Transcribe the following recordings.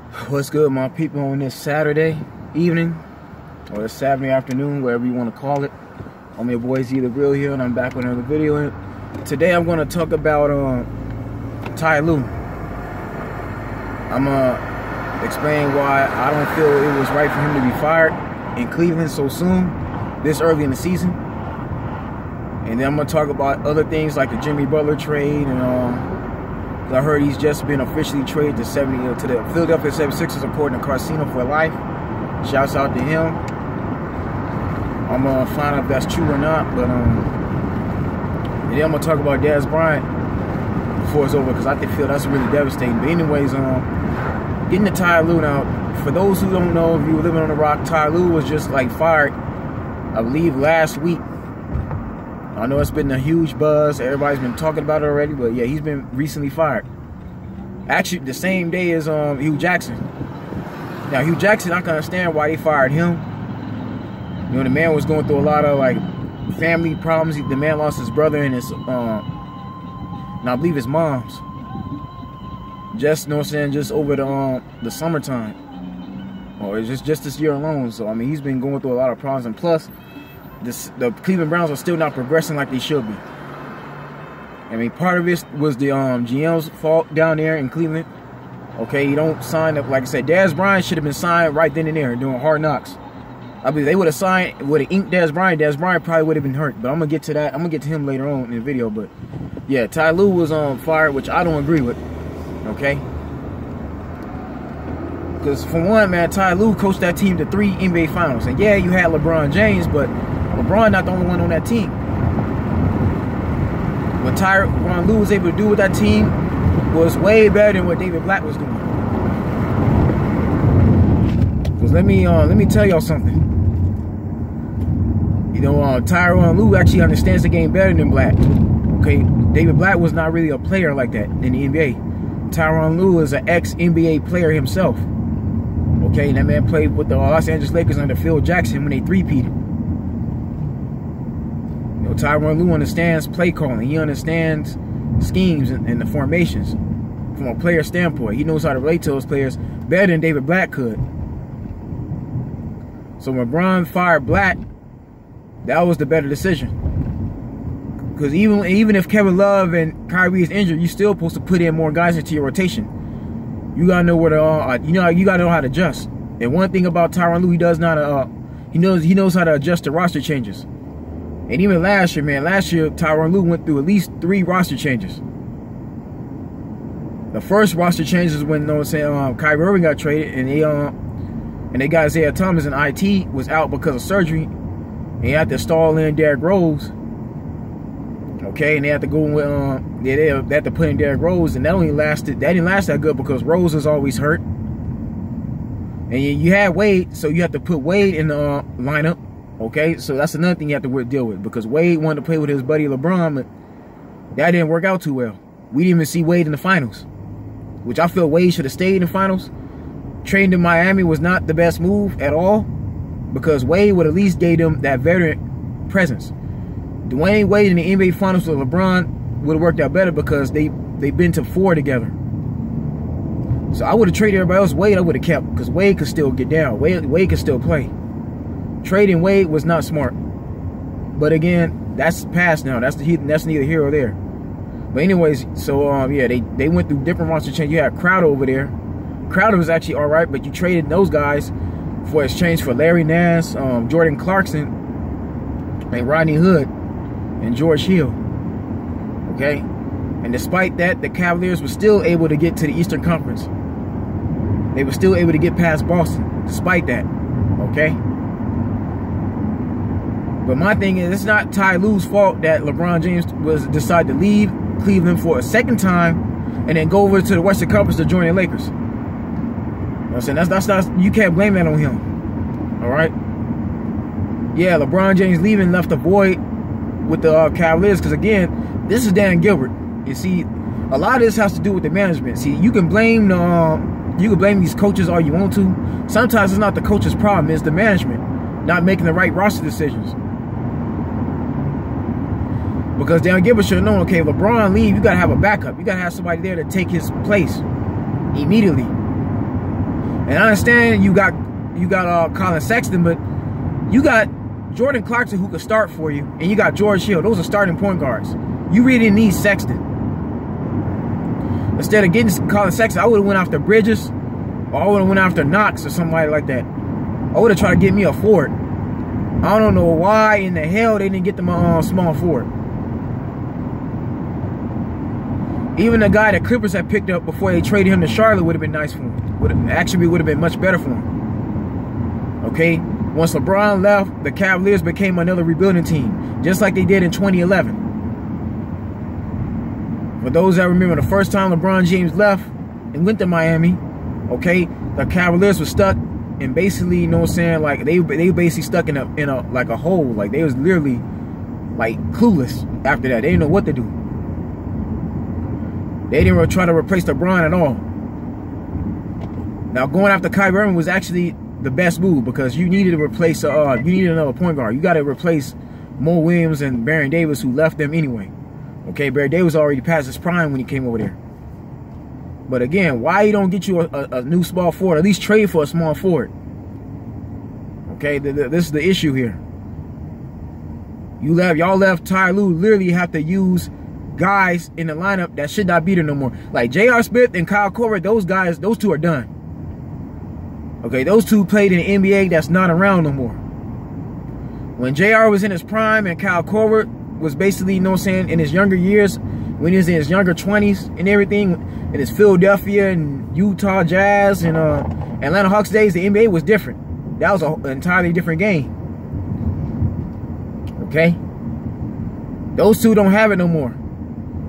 What's good, my people, on this Saturday evening or this Saturday afternoon, wherever you want to call it? I'm your boy Z the Grill here, and I'm back with another video. And today I'm going to talk about Ty Lue. I'm gonna explain why I don't feel it was right for him to be fired in Cleveland so soon, this early in the season. And then I'm gonna talk about other things like the Jimmy Butler trade, and I heard he's just been officially traded to the Philadelphia 76ers, according to Carcino for life. Shouts out to him. I'm gonna find out if that's true or not, but and then I'm gonna talk about Dez Bryant before it's over, because I feel that's really devastating. But anyways, getting to Ty Lue now. For those who don't know, if you were living on the rock, Ty Lue was just like fired, I believe, last week. I know it's been a huge buzz. Everybody's been talking about it already, but yeah, he's been recently fired. Actually, the same day as Hugh Jackson. Now, Hugh Jackson, I can understand why they fired him. You know, the man was going through a lot of like family problems. The man lost his brother and his, and I believe his mom's. Just, you know what I'm saying, just over the summertime, or just this year alone. So I mean, he's been going through a lot of problems, and plus, the Cleveland Browns are still not progressing like they should be. I mean, part of it was the GM's fault down there in Cleveland. Okay, you don't sign up. Like I said, Dez Bryant should have been signed right then and there doing Hard Knocks. I mean, they would have inked Dez Bryant. Dez Bryant probably would have been hurt. But I'm gonna get to that. I'm gonna get to him later on in the video. But yeah, Ty Lue was fired, which I don't agree with. Okay, because for one, man, Ty Lue coached that team to 3 NBA Finals, and yeah, you had LeBron James, but LeBron not the only one on that team. What Tyronn Lue was able to do with that team was way better than what David Blatt was doing. Because let me tell y'all something. You know, Tyronn Lue actually understands the game better than Blatt. Okay, David Blatt was not really a player like that in the NBA. Tyronn Lue is an ex-NBA player himself. Okay, and that man played with the Los Angeles Lakers under Phil Jackson when they three-peated. Tyronn Lue understands play calling. He understands schemes and the formations from a player standpoint. He knows how to relate to those players better than David Blatt could. So when LeBron fired Blatt, that was the better decision. Because even if Kevin Love and Kyrie is injured, you're still supposed to put in more guys into your rotation. You gotta know where to you gotta know how to adjust. And one thing about Tyronn Lue, he does not he knows how to adjust to roster changes. And even last year, man, Tyronn Lue went through at least 3 roster changes. The first roster change is when, Kyrie Irving got traded, and they got Isaiah Thomas, and IT was out because of surgery, and he had to stall in Derrick Rose. Okay, and they had to go with they had to put in Derrick Rose, and that didn't last that good because Rose is always hurt. And you had Wade, so you have to put Wade in the lineup. Okay, so that's another thing you have to deal with, because Wade wanted to play with his buddy LeBron, but that didn't work out too well. We didn't even see Wade in the finals, which I feel Wade should have stayed in the finals. Trading to Miami was not the best move at all, because Wade would at least gave them that veteran presence. Dwayne Wade in the NBA finals with LeBron would have worked out better, because they've been to 4 together. So I would have traded everybody else. Wade I would have kept, because Wade could still get down. Wade could still play. Trading Wade was not smart, but again, that's past now. That's neither here or there. But anyways, so yeah, they went through different roster changes. You had Crowder over there. Crowder was actually all right, but you traded those guys for exchange for Larry Nance, Jordan Clarkson, and Rodney Hood, and George Hill. Okay, and despite that, the Cavaliers were still able to get to the Eastern Conference. They were still able to get past Boston, despite that. Okay. But my thing is, it's not Ty Lue's fault that LeBron James decided to leave Cleveland for a second time and then go over to the Western Conference to join the Lakers. You know what I'm saying? That's not, you can't blame that on him. All right? Yeah, LeBron James leaving left a void with the Cavaliers, because again, this is Dan Gilbert. You see, a lot of this has to do with the management. See, you can blame these coaches all you want to. Sometimes it's not the coach's problem, it's the management not making the right roster decisions. Because Dan Gilbert should have known, okay, LeBron leave, you got to have a backup. You got to have somebody there to take his place immediately. And I understand you got Colin Sexton, but you got Jordan Clarkson who could start for you, and you got George Hill. Those are starting point guards. You really need Sexton. Instead of getting Colin Sexton, I would have went after Bridges, or I would have went after Knox or somebody like that. I would have tried to get me a forward. I don't know why in the hell they didn't get them small forward. Even the guy that Clippers had picked up before they traded him to Charlotte would have been nice for him. Actually, would have been much better for him. Okay? Once LeBron left, the Cavaliers became another rebuilding team, just like they did in 2011. For those that remember, the first time LeBron James left and went to Miami, okay, the Cavaliers were stuck and basically, you know what I'm saying, like they basically stuck in a like a hole. Like they was literally like clueless after that. They didn't know what to do. They didn't try to replace LeBron at all. Now going after Kyrie Irving was actually the best move because you needed to replace you needed another point guard. You got to replace Mo Williams and Baron Davis, who left them anyway. Okay, Baron Davis already passed his prime when he came over there. But again, why you don't get you a new small forward? At least trade for a small forward. Okay, this is the issue here. Y'all left Ty Lue literally have to use guys in the lineup that should not be there no more. Like J.R. Smith and Kyle Korver, those guys, those two are done. Okay, those two played in the NBA that's not around no more. When J.R. was in his prime and Kyle Korver was basically, you know what I'm saying, in his younger years, when he was in his younger 20s and everything, in his Philadelphia and Utah Jazz and Atlanta Hawks days, the NBA was different. That was an entirely different game. Okay? Those two don't have it no more.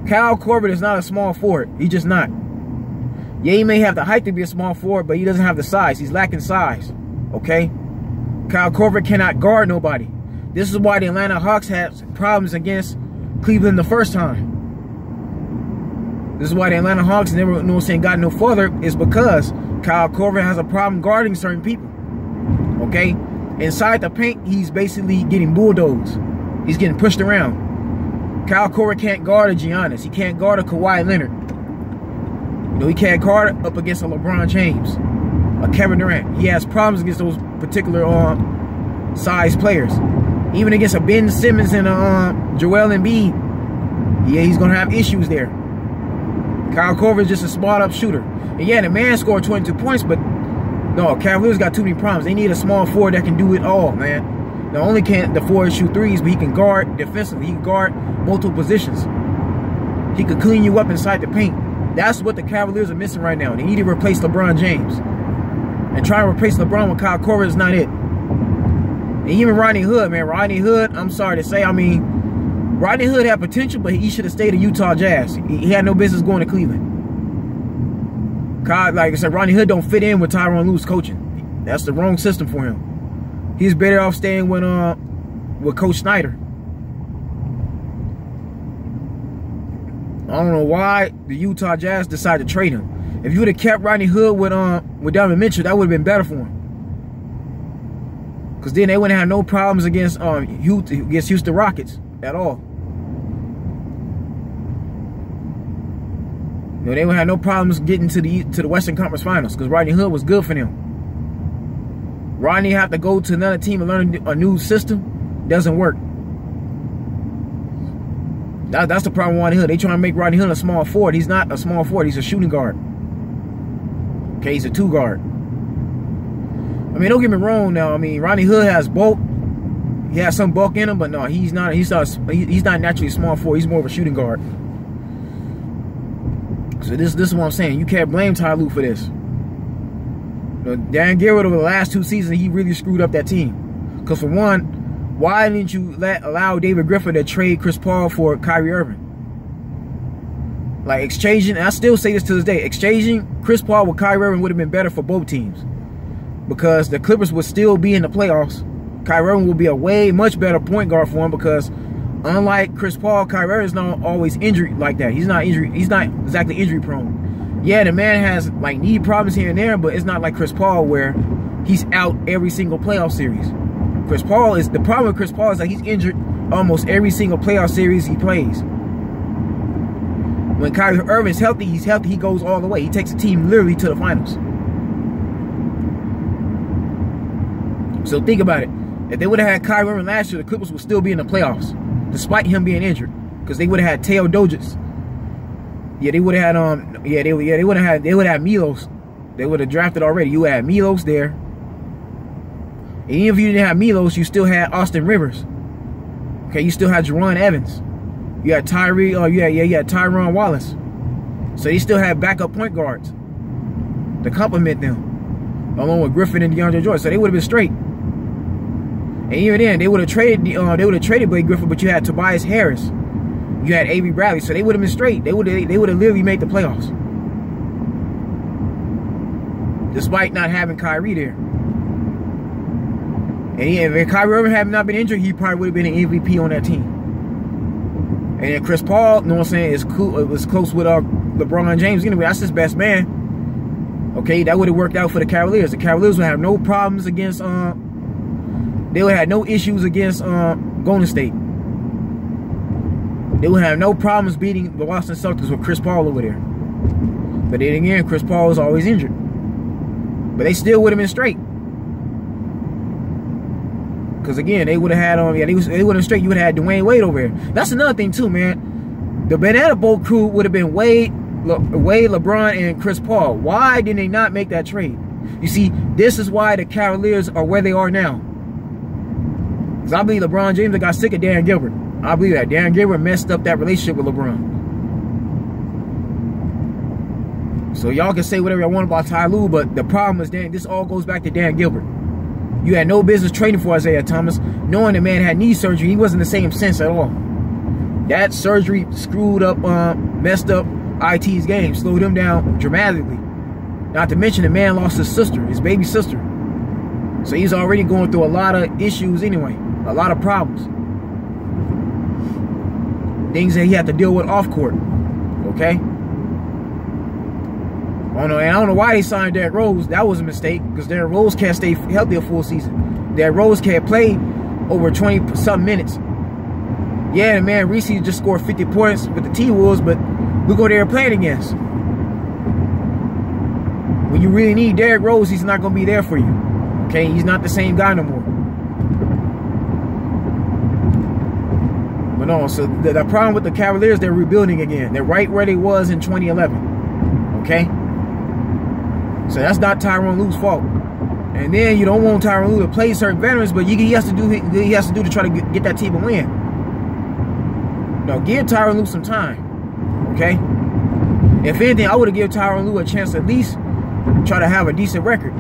Kyle Korver is not a small forward. He's just not. Yeah, he may have the height to be a small forward, but he doesn't have the size. He's lacking size. Okay? Kyle Korver cannot guard nobody. This is why the Atlanta Hawks had problems against Cleveland the first time. This is why the Atlanta Hawks never, you know what I'm saying, got no further, is because Kyle Korver has a problem guarding certain people. Okay? Inside the paint, he's basically getting bulldozed. He's getting pushed around. Kyle Korver can't guard a Giannis. He can't guard a Kawhi Leonard. You know, he can't guard up against a LeBron James, a Kevin Durant. He has problems against those particular size players. Even against a Ben Simmons and Joel Embiid, yeah, he's going to have issues there. Kyle Korver is just a spot-up shooter. And yeah, the man scored 22 points, but no, Cavaliers got too many problems. They need a small forward that can do it all, man. Not only can the forward shoot threes, but he can guard defensively. He can guard multiple positions. He could clean you up inside the paint. That's what the Cavaliers are missing right now. They need to replace LeBron James. And trying to replace LeBron with Kyle Korver is not it. And even Rodney Hood, man. Rodney Hood, I'm sorry to say, I mean, Rodney Hood had potential, but he should have stayed at Utah Jazz. He had no business going to Cleveland. Like I said, Rodney Hood don't fit in with Tyronn Lue's coaching. That's the wrong system for him. He's better off staying with Coach Snyder. I don't know why the Utah Jazz decided to trade him. If you would have kept Rodney Hood with Donovan Mitchell, that would have been better for him. Because then they wouldn't have no problems against Houston Rockets at all. You know, they would have no problems getting to the Western Conference Finals because Rodney Hood was good for them. Rodney have to go to another team and learn a new system. Doesn't work. That's the problem with Rodney Hood. They trying to make Rodney Hood a small forward. He's not a small forward. He's a shooting guard. Okay, he's a two guard. I mean, don't get me wrong now. I mean, Rodney Hood has bulk. He has some bulk in him, but no, he's not naturally a small forward. He's more of a shooting guard. So this is what I'm saying. You can't blame Ty Lue for this. You know, Dan Garrett over the last 2 seasons, he really screwed up that team. Because for one, why didn't you allow David Griffin to trade Chris Paul for Kyrie Irving? Like exchanging, and I still say this to this day, exchanging Chris Paul with Kyrie Irving would have been better for both teams. Because the Clippers would still be in the playoffs. Kyrie Irving will be a much better point guard for him because unlike Chris Paul, Kyrie Irving is not always injured like that. He's not exactly injury prone. Yeah, the man has like knee problems here and there, but it's not like Chris Paul where he's out every single playoff series. The problem with Chris Paul is that he's injured almost every single playoff series he plays. When Kyrie Irving's healthy, he goes all the way. He takes the team literally to the finals. So think about it. If they would have had Kyrie Irving last year, the Clippers would still be in the playoffs, despite him being injured, because they would have had Teo Dojic. Yeah, they would have had they would have had Milos. They would have drafted already. You had Milos there. And even if you didn't have Milos, you still had Austin Rivers. Okay, you still had Jerron Evans. You had Tyree. You had Tyron Wallace. So they still had backup point guards to complement them, along with Griffin and DeAndre Jordan. So they would have been straight. And even then, they would have traded Blake Griffin, but you had Tobias Harris. You had A.B. Bradley, so they would have been straight. They would have literally made the playoffs, despite not having Kyrie there. And if Kyrie Irving had not been injured, he probably would have been an MVP on that team. And then Chris Paul, you know what I'm saying, it was close with LeBron James. Anyway, that's his best man. Okay, that would have worked out for the Cavaliers. The Cavaliers would have no problems against they would have no issues against Golden State. They would have no problems beating the Boston Celtics with Chris Paul over there. But then again, Chris Paul was always injured. But they still would have been straight. Because again, they would have had they would have been straight. You would have had Dwayne Wade over there. That's another thing too, man. The Banana Boat crew would have been Wade, LeBron, and Chris Paul. Why did they not make that trade? You see, this is why the Cavaliers are where they are now. Because I believe LeBron James got sick of Dan Gilbert. I believe that. Dan Gilbert messed up that relationship with LeBron. So y'all can say whatever y'all want about Ty Lue, but the problem is this all goes back to Dan Gilbert. You had no business trading for Isaiah Thomas, knowing the man had knee surgery. He wasn't the same sense at all. That surgery screwed up, messed up IT's game, slowed him down dramatically. Not to mention the man lost his sister, his baby sister. So he's already going through a lot of issues anyway, a lot of problems. Things that he had to deal with off court. Okay? I don't know why they signed Derrick Rose. That was a mistake, because Derrick Rose can't stay healthy a full season. Derrick Rose can't play over 20-something minutes. Yeah, the man Reese just scored 50 points with the T-Wolves, but we go there playing against. When you really need Derrick Rose, he's not going to be there for you. Okay? He's not the same guy no more. But no, so the problem with the Cavaliers, they're rebuilding again. They're right where they was in 2011. Okay? So that's not Tyronn Lue's fault. And then you don't want Tyronn Lue to play certain veterans, but he has to do to try to get that team a win. No, give Tyronn Lue some time. Okay? If anything, I would have given Tyronn Lue a chance to at least try to have a decent record.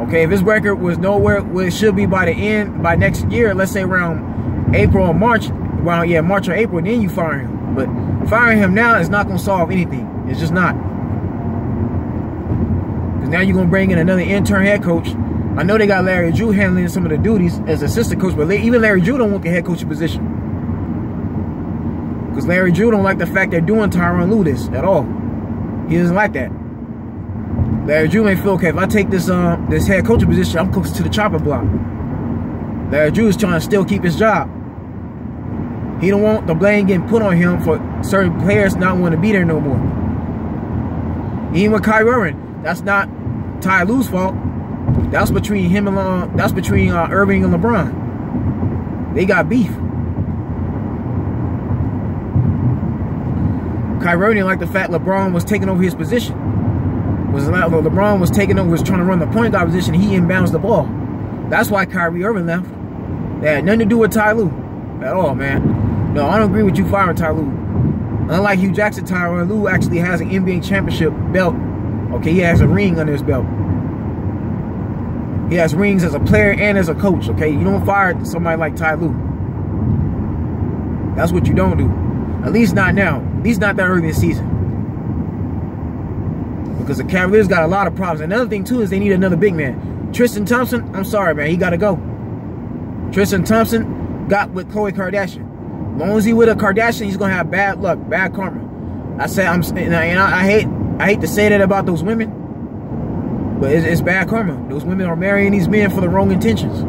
Okay, if his record was nowhere where it should be by next year, let's say around April or March, March or April, then you fire him. But firing him now is not going to solve anything. It's just not. Because now you're going to bring in another intern head coach. I know they got Larry Drew handling some of the duties as assistant coach, but even Larry Drew don't want the head coaching position. Because Larry Drew don't like the fact they're doing Tyronn Lue this at all. He doesn't like that. Larry Drew may feel, okay, if I take this this head coaching position, I'm close to the chopper block. Larry Drew is trying to still keep his job. He don't want the blame getting put on him for certain players not wanting to be there no more. Even with Kyrie Irving, that's not Ty Lue's fault. That's between him and Irving and LeBron. They got beef. Kyrie Irving didn't like the fact LeBron was taking over his position. LeBron was taking over, was trying to run the point guard position. He inbounds the ball. That's why Kyrie Irving left. That had nothing to do with Ty Lue at all, man. No, I don't agree with you firing Ty Lue. Unlike Hugh Jackson, Tyronn Lue actually has an NBA championship belt. Okay, he has a ring under his belt. He has rings as a player and as a coach. Okay, you don't fire somebody like Ty Lue. That's what you don't do. At least not now. At least not that early in the season. Because the Cavaliers got a lot of problems. Another thing, too, is they need another big man. Tristan Thompson, I'm sorry, man. He got to go. Tristan Thompson got with Khloe Kardashian. As long as he with a Kardashian, he's going to have bad luck, bad karma. I hate to say that about those women, but it's bad karma. Those women are marrying these men for the wrong intentions.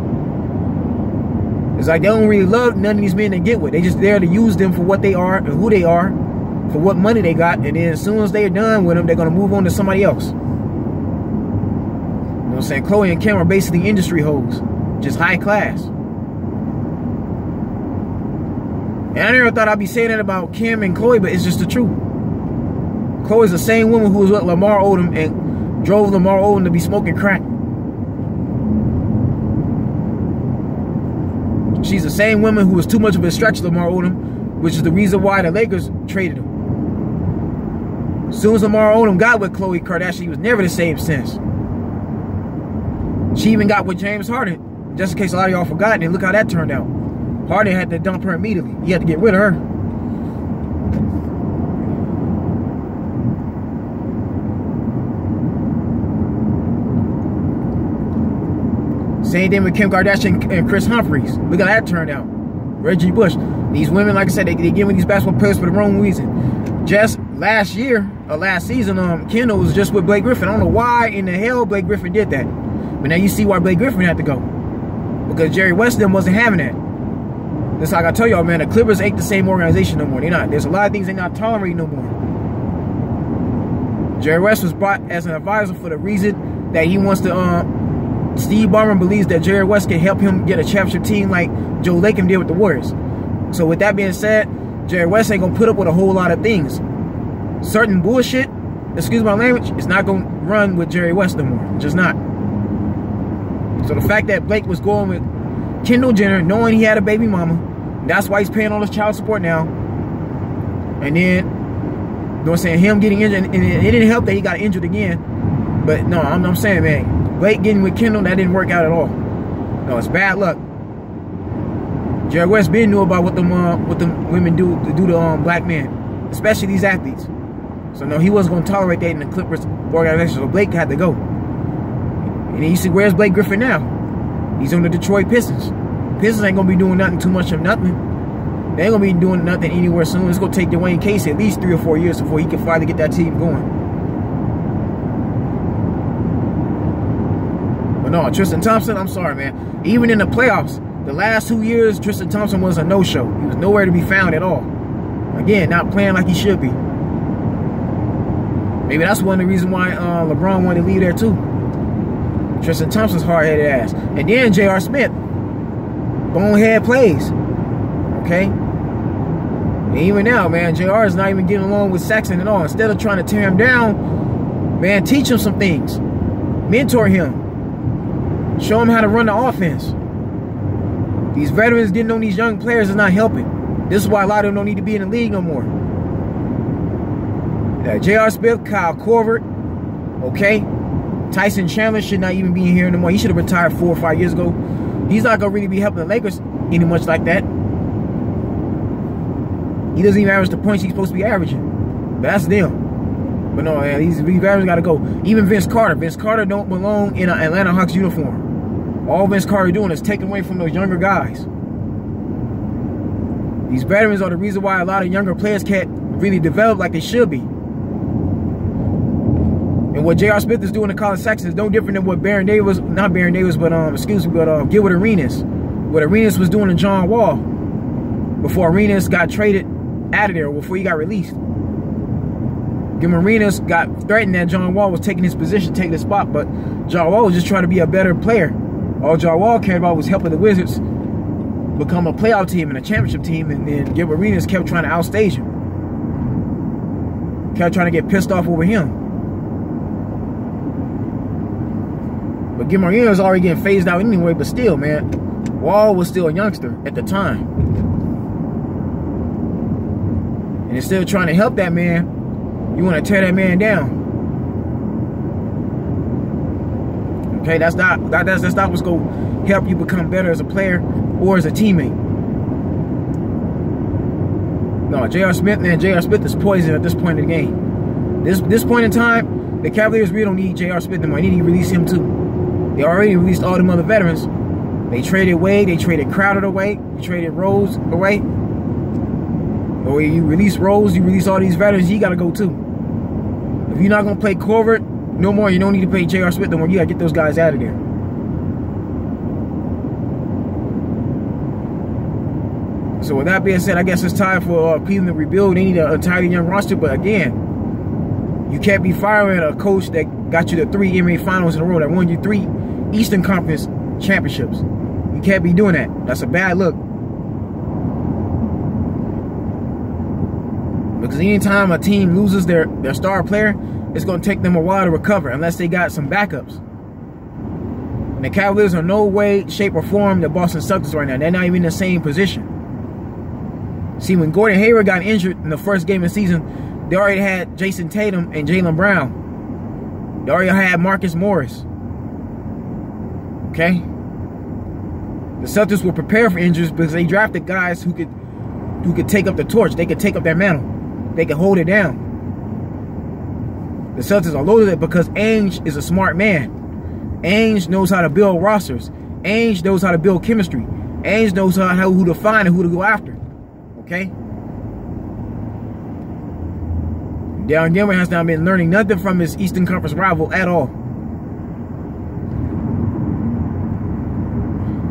It's like they don't really love none of these men they get with. They just there to use them for what they are and who they are, for what money they got, and then as soon as they're done with them, they're going to move on to somebody else. what I'm saying? Chloe and Kim are basically industry hoes, just high class. And I never thought I'd be saying that about Kim and Chloe, but it's just the truth. Chloe's the same woman who was with Lamar Odom and drove Lamar Odom to be smoking crack. She's the same woman who was too much of a stretch to Lamar Odom, which is the reason why the Lakers traded him. As soon as Lamar Odom got with Khloe Kardashian, he was never the same since. She even got with James Harden, just in case a lot of y'all forgot, and look how that turned out. Harden had to dump her immediately. He had to get rid of her. Same thing with Kim Kardashian and Chris Humphries. Look how that turned out. Reggie Bush. These women, like I said, they giving these basketball players for the wrong reason. Just last season, Kendall was just with Blake Griffin. I don't know why in the hell Blake Griffin did that. But now you see why Blake Griffin had to go. Because Jerry West them wasn't having that. Just like I tell y'all, man, the Clippers ain't the same organization no more. They're not. There's a lot of things they're not tolerating no more. Jerry West was brought as an advisor for the reason that he wants to, Steve Ballmer believes that Jerry West can help him get a championship team like Joe Lacob did with the Warriors. So with that being said, Jerry West ain't gonna put up with a whole lot of things. Certain bullshit, excuse my language, it's not gonna run with Jerry West no more. Just not. So the fact that Blake was going with Kendall Jenner, knowing he had a baby mama, that's why he's paying all his child support now. And then, you know what I'm saying, him getting injured, and it didn't help that he got injured again. But no, I'm saying, man, Blake getting with Kendall, that didn't work out at all. No, it's bad luck. Jerry West been knew about what them women do to black men, especially these athletes. So no, he wasn't gonna tolerate that in the Clippers organization. So Blake had to go. And then you see, where's Blake Griffin now? He's on the Detroit Pistons. Pistons ain't gonna be doing nothing too much of nothing. They ain't gonna be doing nothing anywhere soon. It's gonna take Dwayne Casey at least 3 or 4 years before he can finally get that team going. But no, Tristan Thompson, I'm sorry, man. Even in the playoffs, the last 2 years, Tristan Thompson was a no-show. He was nowhere to be found at all. Again, not playing like he should be. Maybe that's one of the reasons why LeBron wanted to leave there too. Tristan Thompson's hard-headed ass. And then J.R. Smith. Bonehead plays. Okay? And even now, man, J.R. is not even getting along with Sexton at all. Instead of trying to tear him down, man, teach him some things. Mentor him. Show him how to run the offense. These veterans getting on these young players is not helping. This is why a lot of them don't need to be in the league no more. J.R. Smith, Kyle Korver, okay? Tyson Chandler should not even be here anymore. He should have retired 4 or 5 years ago. He's not going to really be helping the Lakers any much like that. He doesn't even average the points he's supposed to be averaging. But that's them. But no, man, these veterans got to go. Even Vince Carter. Vince Carter don't belong in an Atlanta Hawks uniform. All Vince Carter doing is taking away from those younger guys. These veterans are the reason why a lot of younger players can't really develop like they should be. And what J.R. Smith is doing to Colin Sexton is no different than what Gilbert Arenas. What Arenas was doing to John Wall before Arenas got traded out of there, before he got released. Gilbert Arenas got threatened that John Wall was taking his position, taking his spot, but John Wall was just trying to be a better player. All John Wall cared about was helping the Wizards become a playoff team and a championship team, and then Gilbert Arenas kept trying to outstage him. Kept trying to get pissed off over him. But Gilbert Arenas was already getting phased out anyway, but still, man, Wall was still a youngster at the time. And instead of trying to help that man, you want to tear that man down. Okay, that's not what's going to help you become better as a player or as a teammate. No, J.R. Smith, man, J.R. Smith is poison at this point in the game. This point in time, the Cavaliers really don't need J.R. Smith anymore. They need to release him too. They already released all them other veterans. They traded Wade, they traded Crowder away, you traded Rose away. Or you release Rose, you release all these veterans, you gotta go too. If you're not gonna play Korver no more, you don't need to play J.R. Smith no more. You gotta get those guys out of there. So with that being said, I guess it's time for Cleveland to rebuild. They need an entirely young roster, but again, You can't be firing a coach that got you to 3 NBA finals in a row, that won you 3 Eastern Conference championships. You can't be doing that. That's a bad look. Because anytime a team loses their star player, it's going to take them a while to recover unless they got some backups. And the Cavaliers are no way, shape, or form the Boston Celtics right now. They're not even in the same position. See, when Gordon Hayward got injured in the first game of the season, they already had Jason Tatum and Jaylen Brown. They already had Marcus Morris. Okay? The Celtics were prepared for injuries because they drafted guys who could take up the torch. They could take up that mantle. They could hold it down. The Celtics are loaded it because Ainge is a smart man. Ainge knows how to build rosters. Ainge knows how to build chemistry. Ainge knows who to find and who to go after. Okay? Darren Gilbert has not been learning nothing from his Eastern Conference rival at all.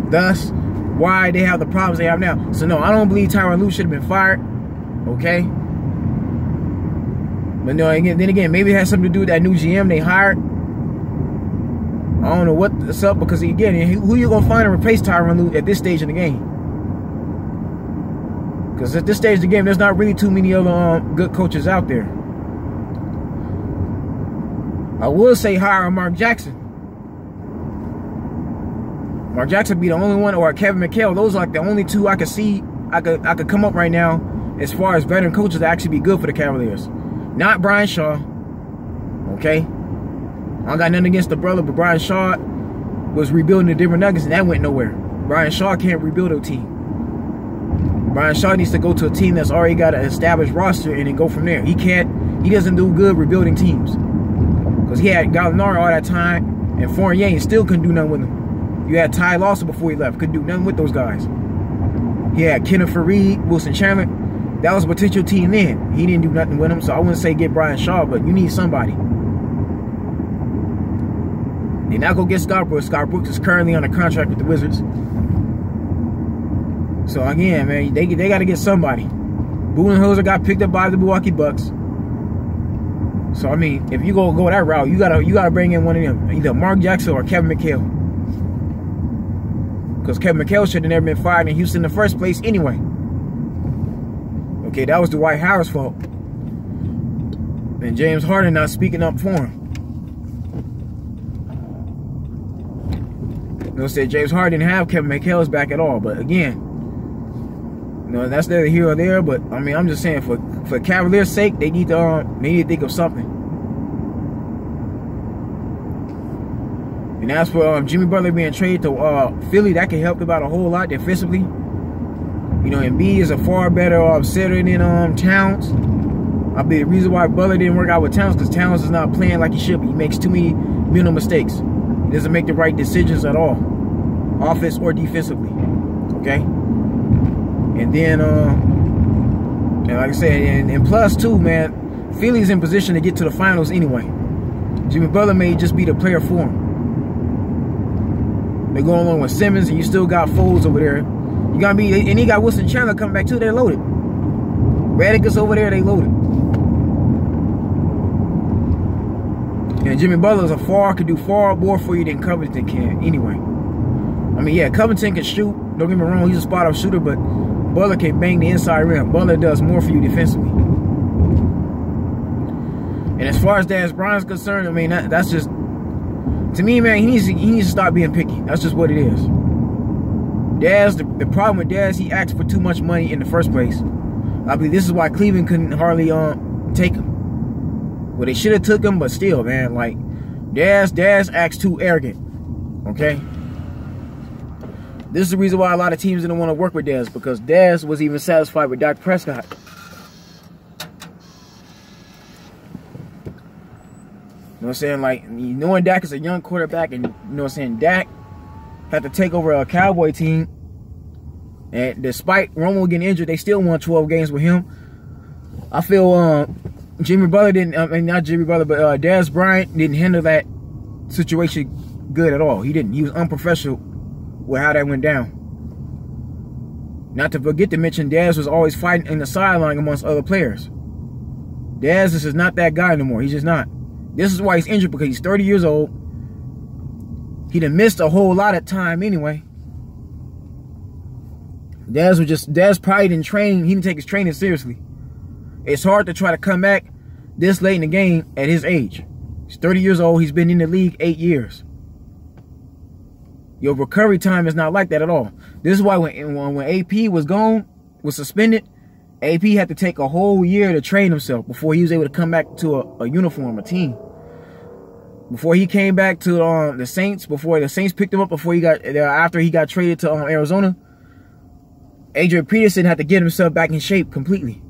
Thus, why they have the problems they have now. So no, I don't believe Tyronn Lue should have been fired. Okay? But no, then again, maybe it has something to do with that new GM they hired. I don't know what's up, because again, who you gonna find to replace Tyronn Lue at this stage in the game? Because at this stage of the game, there's not really too many other good coaches out there. I will say hire Mark Jackson. Mark Jackson be the only one, or Kevin McHale. Those are like the only two I could see. I could come up right now as far as veteran coaches that actually be good for the Cavaliers. Not Brian Shaw. Okay? I don't got nothing against the brother, but Brian Shaw was rebuilding the Denver Nuggets, and that went nowhere. Brian Shaw can't rebuild a team. Brian Shaw needs to go to a team that's already got an established roster and then go from there. He doesn't do good rebuilding teams. Because he had Gallinari all that time, and Fournier, and still couldn't do nothing with him. You had Ty Lawson before he left. Couldn't do nothing with those guys. He had Kenneth Faried, Wilson Chandler. That was a potential team then. He didn't do nothing with him, so I wouldn't say get Brian Shaw, but you need somebody. They're not going to get Scott Brooks. Scott Brooks is currently on a contract with the Wizards. So again, man, they got to get somebody. Budenholzer got picked up by the Milwaukee Bucks. So I mean, if you go that route, you gotta bring in one of them, either Mark Jackson or Kevin McHale. Because Kevin McHale should have never been fired in Houston in the first place anyway. Okay, that was Dwight Howard's fault. And James Harden not speaking up for him. You know, said James Harden didn't have Kevin McHale's back at all. But again, you know, that's neither here or there. But I mean, I'm just saying, for Cavaliers' sake, they need to think of something. And as for Jimmy Butler being traded to Philly, that can help them out a whole lot defensively. You know, Embiid is a far better setter than Towns. I believe the reason why Butler didn't work out with Towns because Towns is not playing like he should be. He makes too many mental mistakes. He doesn't make the right decisions at all, offense or defensively. Okay. And then, and like I said, and plus too, man, Philly's in position to get to the finals anyway. Jimmy Butler may just be the player for him. They're going along with Simmons, and you still got Foles over there. You gotta be, and he got Wilson Chandler coming back too. They're loaded. Redick is over there. They loaded. And Jimmy Butler could do far more for you than Covington can. Anyway, I mean, yeah, Covington can shoot. Don't get me wrong, he's a spot-up shooter, but Butler can bang the inside rim. Butler does more for you defensively. And as far as Darius Bryant's concerned, I mean, that's just, to me, man, he needs to stop being picky. That's just what it is. Daz, the problem with Daz, he asked for too much money in the first place. I believe this is why Cleveland couldn't hardly take him. Well, they should have took him, but still, man, like Daz acts too arrogant. Okay. This is the reason why a lot of teams didn't want to work with Daz, because Daz was even satisfied with Dak Prescott. You know what I'm saying? Like, knowing Dak is a young quarterback, and you know what I'm saying, Dak had to take over a Cowboy team, and despite Romo getting injured, they still won 12 games with him. I feel Jimmy Butler didn't, I mean, not Jimmy Butler, but Darius Bryant didn't handle that situation good at all. He didn't. He was unprofessional with how that went down. Not to forget to mention, Daz was always fighting in the sideline amongst other players. Dez, this is not that guy anymore. He's just not. This is why he's injured, because he's 30 years old. He done missed a whole lot of time anyway. Dez probably didn't train. He didn't take his training seriously. It's hard to try to come back this late in the game at his age. He's 30 years old. He's been in the league 8 years. Your recovery time is not like that at all. This is why when AP was gone, was suspended, AP had to take a whole year to train himself before he was able to come back to a uniform, a team. Before he came back to the Saints, before the Saints picked him up, after he got traded to Arizona, Adrian Peterson had to get himself back in shape completely.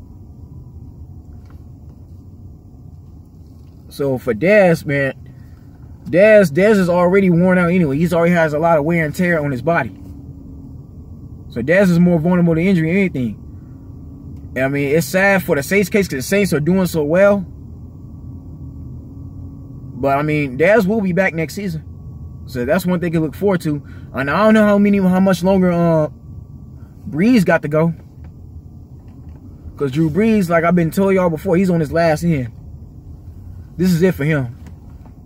So for Dez, man, Dez is already worn out anyway. He already has a lot of wear and tear on his body. So Dez is more vulnerable to injury than anything. I mean, it's sad for the Saints case because the Saints are doing so well. But I mean, Dez will be back next season. So that's one thing to look forward to. And I don't know how much longer Brees got to go. Because Drew Brees, like I've been telling y'all before, he's on his last end. This is it for him.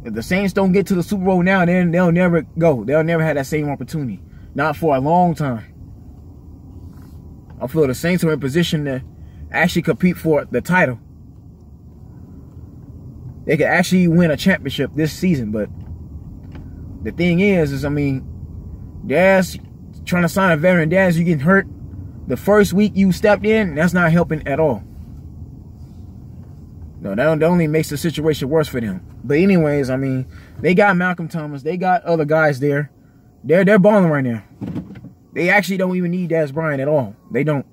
If the Saints don't get to the Super Bowl now, then they'll never go. They'll never have that same opportunity. Not for a long time. I feel the Saints are in position to actually compete for the title. They could actually win a championship this season, but the thing is I mean, Dez trying to sign a veteran. Dez, you getting hurt the first week you stepped in, that's not helping at all. No, that only makes the situation worse for them. But anyways, I mean, they got Malcolm Thomas. They got other guys there. They're balling right now. They actually don't even need Dez Bryant at all. They don't.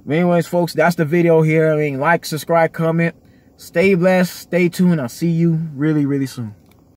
But anyways, folks, that's the video here. I mean, like, subscribe, comment. Stay blessed. Stay tuned. I'll see you really, really soon.